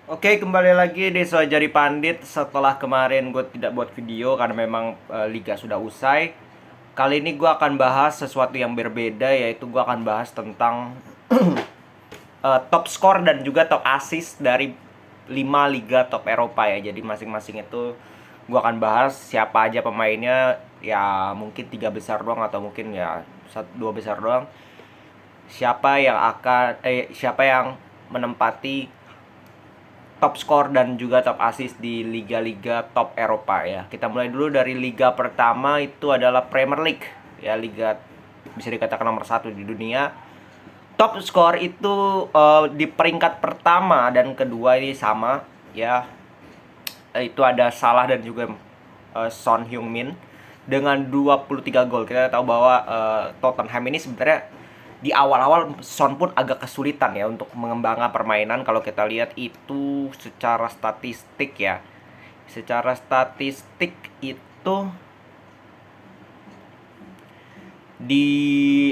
Oke, kembali lagi di So Jadi Pandit. Setelah kemarin gue tidak buat video karena memang liga sudah usai. Kali ini gue akan bahas sesuatu yang berbeda, yaitu gue akan bahas tentang top skor dan juga top assist dari 5 liga top Eropa ya. Jadi masing-masing itu gue akan bahas siapa aja pemainnya, ya mungkin tiga besar doang atau mungkin ya satu dua besar doang. Siapa yang menempati top skor dan juga top assist di liga-liga top Eropa ya. Kita mulai dulu dari liga pertama, itu adalah Premier League ya, liga bisa dikatakan nomor satu di dunia. Top skor itu di peringkat pertama dan kedua ini sama ya. Itu ada Salah dan juga Son Heung-min dengan 23 gol. Kita tahu bahwa Tottenham ini sebenarnya di awal-awal Son pun agak kesulitan ya untuk mengembangkan permainan. Kalau kita lihat itu secara statistik ya, secara statistik itu di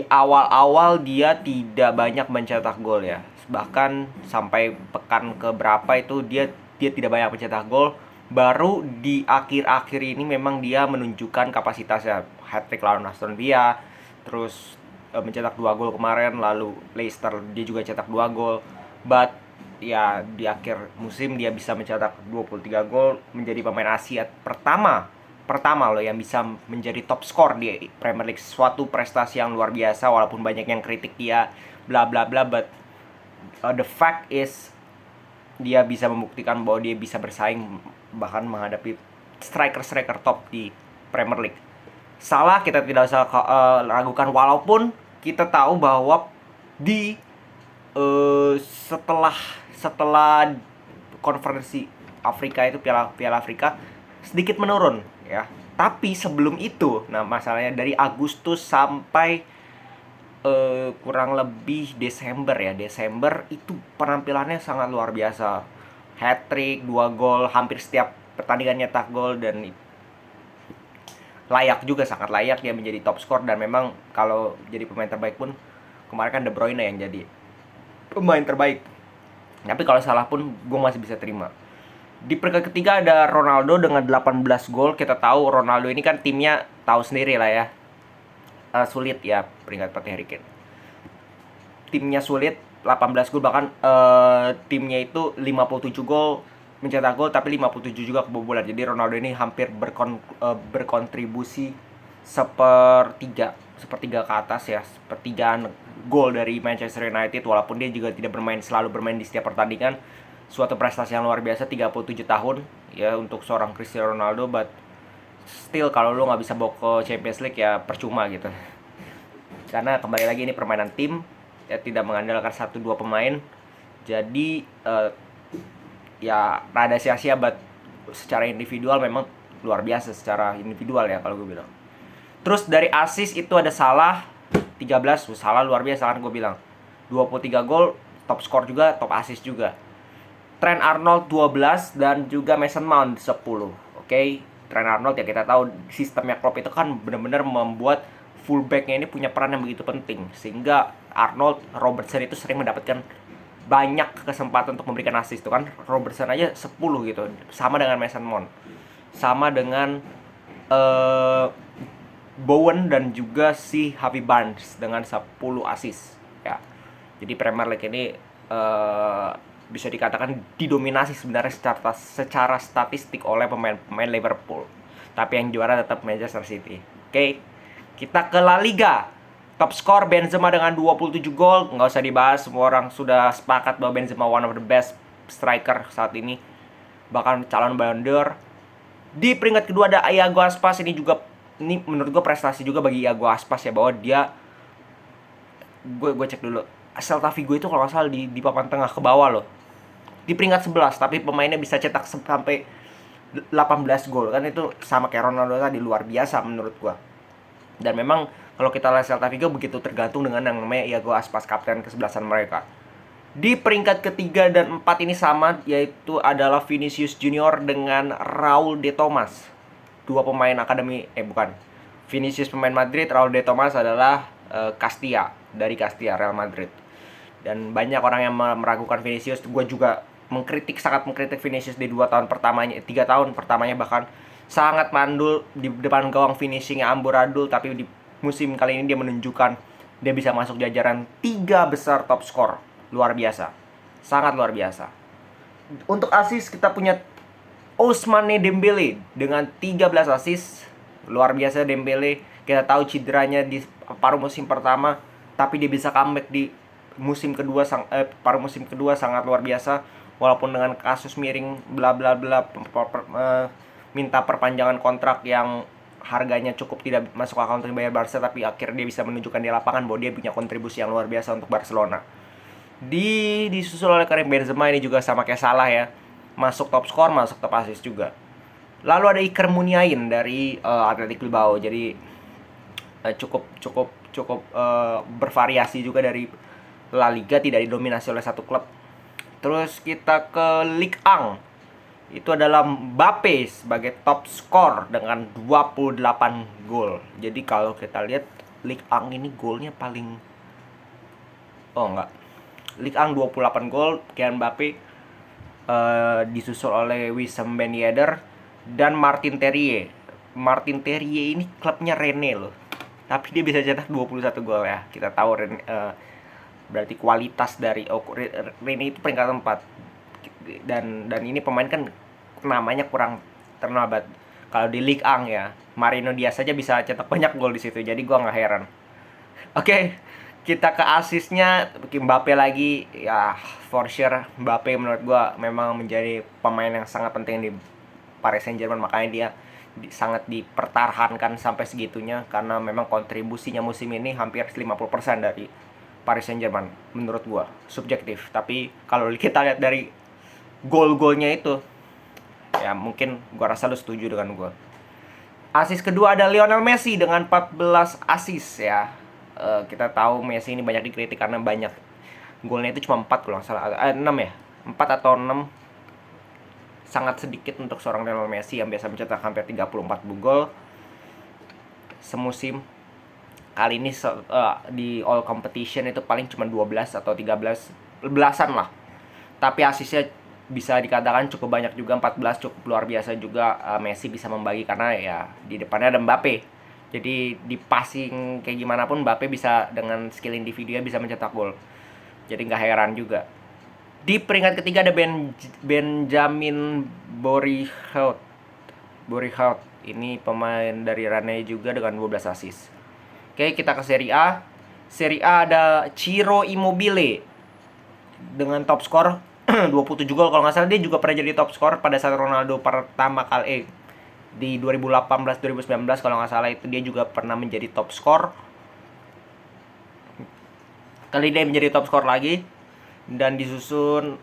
awal-awal dia tidak banyak mencetak gol ya. Bahkan sampai pekan ke berapa itu dia dia tidak banyak mencetak gol. Baru di akhir-akhir ini memang dia menunjukkan kapasitasnya. Hat-trick lawan Aston Villa, terus mencetak 2 gol kemarin, lalu Leicester dia juga cetak 2 gol. But ya di akhir musim dia bisa mencetak 23 gol, menjadi pemain Asia pertama loh yang bisa menjadi top skor di Premier League. Suatu prestasi yang luar biasa, walaupun banyak yang kritik dia bla bla bla, but the fact is dia bisa membuktikan bahwa dia bisa bersaing bahkan menghadapi striker-striker top di Premier League. Salah kita tidak usah ragukan, walaupun kita tahu bahwa di setelah setelah konferensi Afrika itu, Piala Afrika, sedikit menurun ya. Tapi sebelum itu, nah masalahnya dari Agustus sampai kurang lebih Desember ya. Desember itu penampilannya sangat luar biasa. Hat trick, 2 gol, hampir setiap pertandingan nyetak gol, dan layak juga, sangat layak dia menjadi top skor. Dan memang kalau jadi pemain terbaik pun kemarin kan De Bruyne yang jadi pemain terbaik. Tapi kalau salah pun gue masih bisa terima. Di peringkat ketiga ada Ronaldo dengan 18 gol. Kita tahu Ronaldo ini kan timnya tahu sendiri lah ya. Sulit ya peringkat seperti Harry Kane. Timnya sulit, 18 gol, bahkan timnya itu 57 gol mencetak gol tapi 57 juga kebobolan. Jadi Ronaldo ini hampir berkontribusi sepertiga ke atas ya, sepertigaan gol dari Manchester United, walaupun dia juga tidak selalu bermain di setiap pertandingan. Suatu prestasi yang luar biasa, 37 tahun ya untuk seorang Cristiano Ronaldo, but still kalau lu nggak bisa bawa ke Champions League ya percuma gitu. Karena kembali lagi ini permainan tim ya, tidak mengandalkan satu dua pemain. Jadi ya rada sia-sia, but secara individual memang luar biasa secara individual ya kalau gue bilang. Terus dari assist itu ada Salah 13, Salah luar biasa kan gue bilang. 23 gol, top skor juga, top assist juga. Trent Arnold 12 dan juga Mason Mount 10. Oke, Trent Arnold ya kita tahu sistemnya Klopp itu kan benar-benar membuat fullbacknya ini punya peran yang begitu penting, sehingga Arnold, Robertson itu sering mendapatkan banyak kesempatan untuk memberikan assist. Itu kan Robertson aja 10 gitu, sama dengan Mason Mount, sama dengan Bowen dan juga si Harvey Barnes dengan 10 assist ya. Jadi Premier League ini bisa dikatakan didominasi sebenarnya secara statistik oleh pemain-pemain Liverpool. Tapi yang juara tetap Manchester City. Oke, kita ke La Liga. Top skor Benzema dengan 27 gol. Nggak usah dibahas, semua orang sudah sepakat bahwa Benzema one of the best striker saat ini, bahkan calon Ballon d'Or. Di peringkat kedua ada Iago Aspas. Ini menurut gue prestasi juga bagi Iago Aspas ya, bahwa dia, gue cek dulu, Celta Vigo itu kalau nggak salah di papan tengah ke bawah loh, di peringkat 11, tapi pemainnya bisa cetak sampai 18 gol kan. Itu sama kayak Ronaldo tadi, luar biasa menurut gua. Dan memang kalau kita lihat Celta Vigo begitu tergantung dengan yang namanya Iago Aspas, kapten kesebelasan mereka. Di peringkat ketiga dan 4 ini sama, yaitu adalah Vinicius Junior dengan Raul de Tomas. Dua pemain akademi, bukan, Vinicius pemain Madrid, Raul de Tomas adalah Castilla, dari Castilla, Real Madrid. Dan banyak orang yang meragukan Vinicius, gue juga sangat mengkritik Vinicius di 2 tahun pertamanya, 3 tahun pertamanya bahkan sangat mandul di depan gawang, finishingnya amburadul. Tapi di musim kali ini dia menunjukkan dia bisa masuk jajaran 3 besar top skor. Luar biasa, sangat luar biasa. Untuk asis kita punya Ousmane Dembele dengan 13 asis. Luar biasa Dembele. Kita tahu cederanya di paruh musim pertama, tapi dia bisa comeback di musim kedua. Paruh musim kedua sangat luar biasa. Walaupun dengan kasus miring bla bla bla, minta perpanjangan kontrak yang harganya cukup tidak masuk akal untuk dibayar Barca, tapi akhirnya dia bisa menunjukkan di lapangan bahwa dia punya kontribusi yang luar biasa untuk Barcelona. Disusul oleh Karim Benzema, ini juga sama kayak Salah ya, masuk top skor, masuk top assist juga. Lalu ada Iker Muniain dari Athletic Bilbao. Jadi cukup bervariasi juga dari La Liga, tidak didominasi oleh satu klub. Terus kita ke Ligue 1. Itu adalah Mbappe sebagai top skor dengan 28 gol. Jadi kalau kita lihat Ligue 1 ini golnya paling Ligue 1 28 gol, Kylian Mbappe disusul oleh Wissam Ben Yedder dan Martin Terrier. Martin Terrier ini klubnya Rennes loh, tapi dia bisa cetak 21 gol ya. Kita tahu berarti kualitas dari Rennes itu peringkat 4. Dan ini pemain kan namanya kurang terkenal. Kalau di Ligue 1 ya, Marino Diaz saja bisa cetak banyak gol di situ. Jadi gua nggak heran. Oke, kita ke asisnya Mbappe lagi ya. For sure Mbappe menurut gua memang menjadi pemain yang sangat penting di Paris Saint-Germain, makanya dia sangat dipertahankan sampai segitunya, karena memang kontribusinya musim ini hampir 50% dari Paris Saint-Germain menurut gua, subjektif. Tapi kalau kita lihat dari gol-golnya itu ya, mungkin gua rasa lu setuju dengan gua. Asis kedua ada Lionel Messi dengan 14 asis ya. Kita tahu Messi ini banyak dikritik karena banyak golnya itu cuma 4 kalau nggak salah, 6 ya, 4 atau 6. Sangat sedikit untuk seorang Lionel Messi yang biasa mencetak hampir 34 gol semusim. Kali ini di all competition itu paling cuma 12 atau 13 belasan lah. Tapi asisnya bisa dikatakan cukup banyak juga, 14, cukup luar biasa juga. Messi bisa membagi karena ya di depannya ada Mbappe. Jadi di passing kayak gimana pun Mbappe bisa dengan skill individunya bisa mencetak gol. Jadi nggak heran juga. Di peringkat ketiga ada Benjamin Borihout. Ini pemain dari Rennes juga dengan 12 assist. Oke, kita ke Serie A. Serie A ada Ciro Immobile dengan top skor 27 gol kalau nggak salah. Dia juga pernah jadi top skor pada saat Ronaldo pertama kali di 2018-2019 kalau nggak salah, itu dia juga pernah menjadi top skor. Kali dia menjadi top skor lagi dan disusul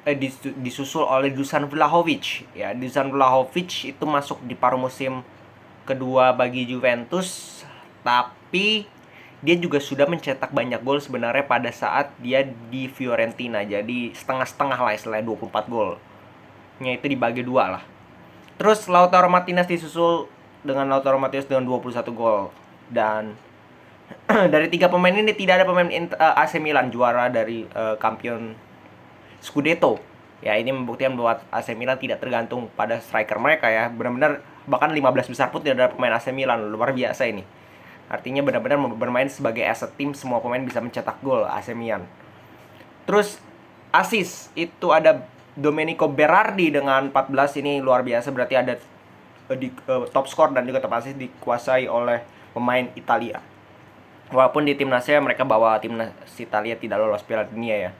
oleh Dusan Vlahovic. Ya, Dusan Vlahovic itu masuk di paruh musim kedua bagi Juventus, tapi dia juga sudah mencetak banyak gol sebenarnya pada saat dia di Fiorentina. Jadi setengah-setengah lah istilahnya, 24 gol. Itu dibagi 2 lah. Terus Lautaro Martinez disusul dengan 21 gol. Dan dari 3 pemain ini tidak ada pemain AC Milan juara dari kampion Scudetto. Ya, ini membuktikan bahwa AC Milan tidak tergantung pada striker mereka ya. Benar-benar bahkan 15 besar pun tidak ada pemain AC Milan. Luar biasa ini. Artinya benar-benar bermain sebagai as a team, semua pemain bisa mencetak gol AC Milan. Terus assist itu ada Domenico Berardi dengan 14. Ini luar biasa, berarti ada top skor dan juga top assist dikuasai oleh pemain Italia. Walaupun di timnasnya mereka bawa timnas Italia tidak lolos Piala Dunia ya.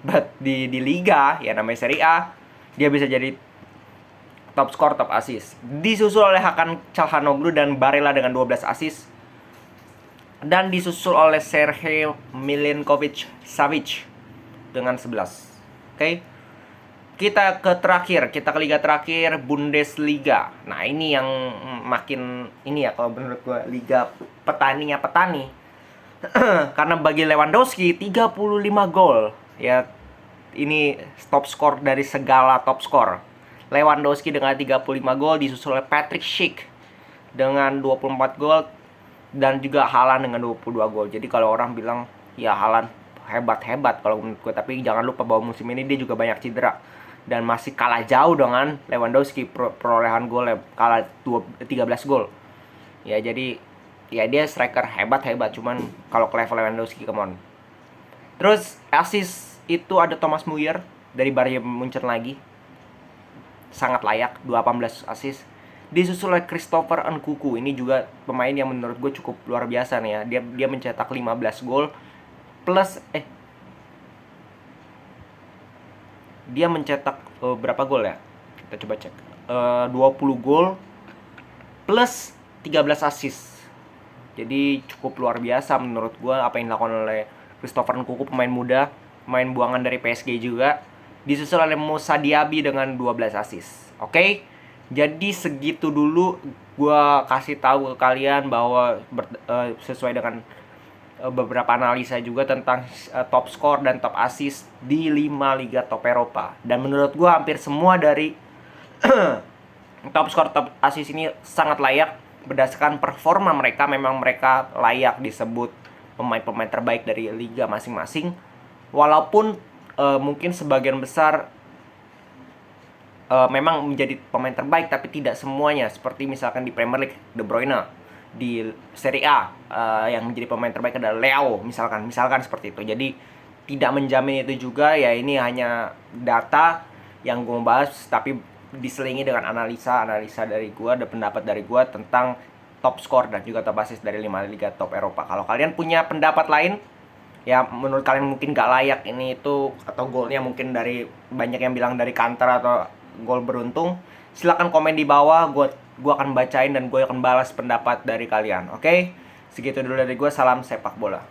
But di Liga ya namanya Serie A, dia bisa jadi top skor, top assist. Disusul oleh Hakan Calhanoglu dan Barella dengan 12 assist. Dan disusul oleh Sergej Milinkovic-Savic dengan 11. Oke. Kita ke liga terakhir, Bundesliga. Nah, ini yang makin ini ya kalau menurut gue, liga petaninya petani. Karena bagi Lewandowski 35 gol. Ya, ini top skor dari segala top skor. Lewandowski dengan 35 gol, disusul oleh Patrick Schick dengan 24 gol dan juga Haaland dengan 22 gol. Jadi kalau orang bilang ya Haaland hebat kalau menurut gue, tapi jangan lupa bahwa musim ini dia juga banyak cedera. dan masih kalah jauh dengan Lewandowski. Perolehan gol kalah 13 gol. Ya jadi ya dia striker hebat, cuman kalau ke level Lewandowski, come on. Terus assist itu ada Thomas Muller dari Bayern Munchen lagi, sangat layak, 18 assist. Disusul oleh Christopher Nkunku. Ini juga pemain yang menurut gue cukup luar biasa nih ya. Dia mencetak 15 gol plus dia mencetak berapa gol ya? Kita coba cek. 20 gol plus 13 assist. Jadi cukup luar biasa menurut gue apa yang dilakukan oleh Christopher Nkunku, pemain muda, pemain buangan dari PSG juga. Disusul oleh Moussa Diaby dengan 12 assist. Oke? Jadi segitu dulu gue kasih tahu ke kalian bahwa sesuai dengan beberapa analisa juga tentang top score dan top assist di 5 liga top Eropa. Dan menurut gue hampir semua dari top score, top assist ini sangat layak berdasarkan performa mereka. Memang mereka layak disebut pemain-pemain terbaik dari liga masing-masing. Walaupun mungkin sebagian besar memang menjadi pemain terbaik, tapi tidak semuanya. Seperti misalkan di Premier League De Bruyne, di Serie A yang menjadi pemain terbaik adalah Leo misalkan seperti itu. Jadi tidak menjamin itu juga ya. Ini hanya data yang gue bahas, tapi diselingi dengan analisa dari gue, ada pendapat dari gue tentang top score dan juga top assist dari 5 liga top Eropa. Kalau kalian punya pendapat lain, ya menurut kalian mungkin gak layak ini itu, atau golnya mungkin dari banyak yang bilang dari counter atau gol beruntung, silakan komen di bawah. Gue akan bacain dan gue akan balas pendapat dari kalian. Oke? Segitu dulu dari gue. Salam sepak bola.